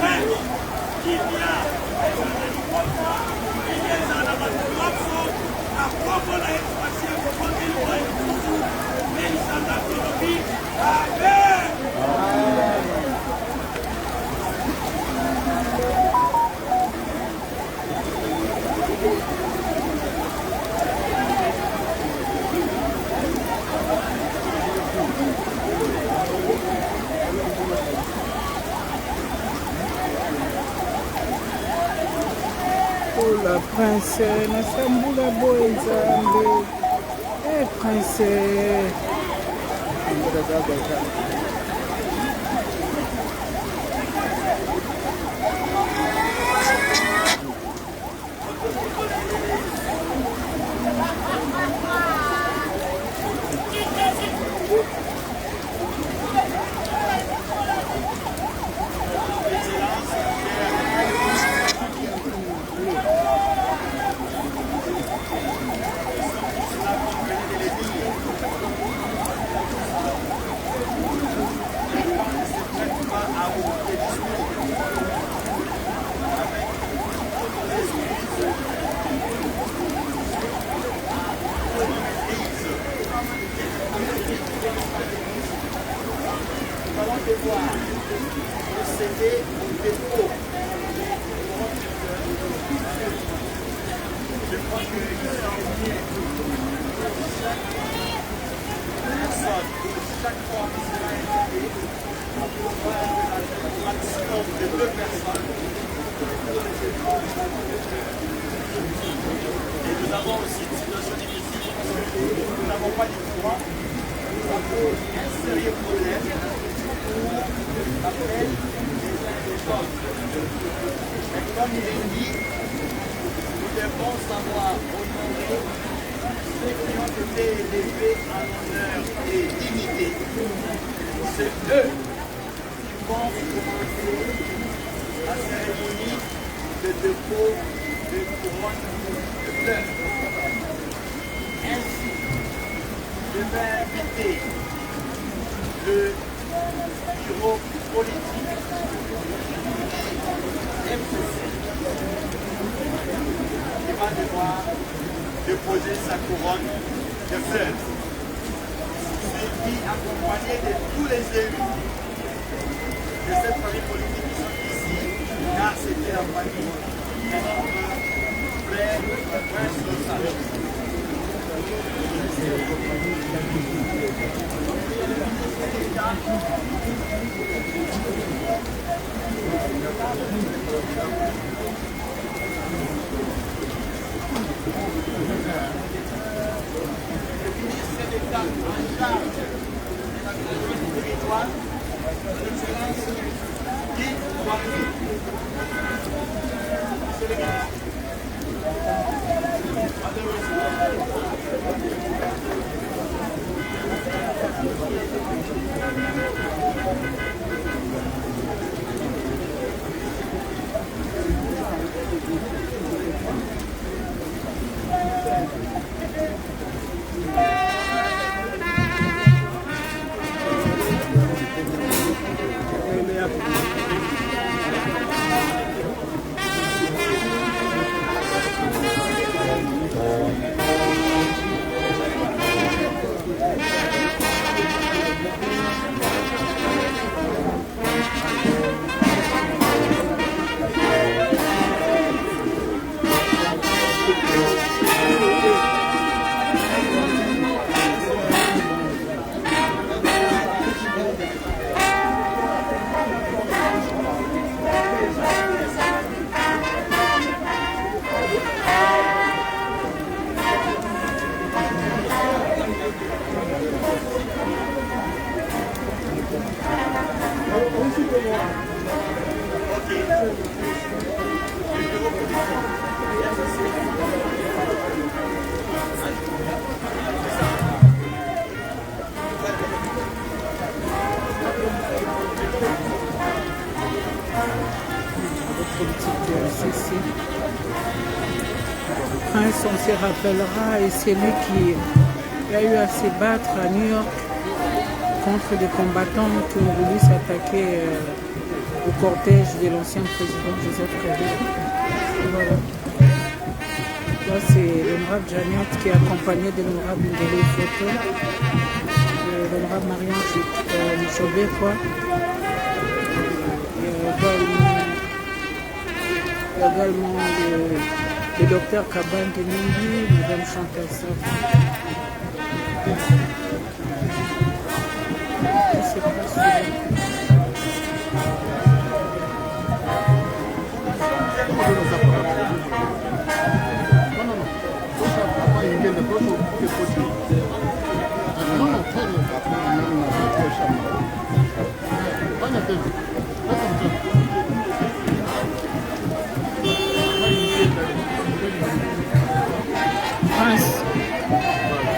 Thank you. la princesse, Nasambula Boezambe, princesse. Prince, on se rappellera, et c'est lui qui a eu à se battre à New York contre des combattants qui ont voulu s'attaquer au cortège de l'ancien président Joseph Kabila. Voilà. Là, c'est l'honorable Janiot qui est accompagné de l'honorable Ndele Photo, de l'honorable Marianne Michobé, quoi. Également le docteur Kaban de Nindi, Madame Chantal Sof. C'est pas sûr.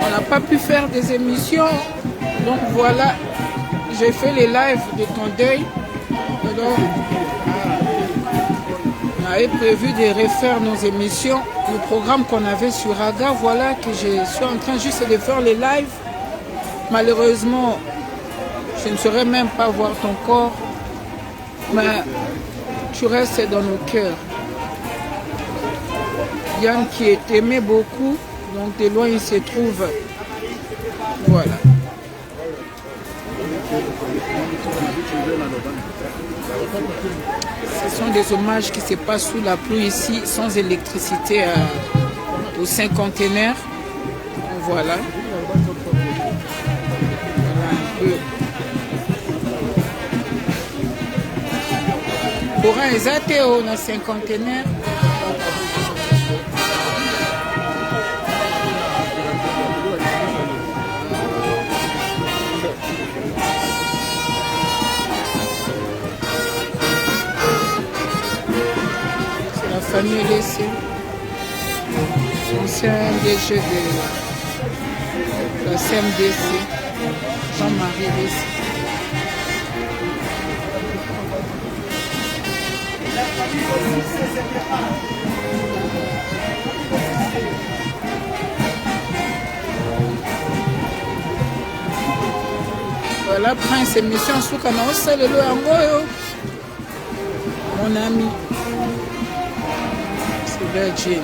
On n'a pas pu faire des émissions, donc voilà, j'ai fait les lives de ton deuil. Donc, on avait prévu de refaire nos émissions, le programme qu'on avait sur Raga. Voilà que je suis en train juste de faire les lives. Malheureusement, je ne saurais même pas voir ton corps, mais tu restes dans nos cœurs. Yann qui est aimé beaucoup, donc de loin il se trouve. Voilà. Ce sont des hommages qui se passent sous la pluie ici, sans électricité au cinquantenaire. Voilà. Voilà un peu. Courant exact au cinquantenaire. La famille laissée, ancien DG de la CMDC, Jean-Marie Laissé. Voilà, Prince émission sous canal, c'est le Angoyo, mon ami. Virgin.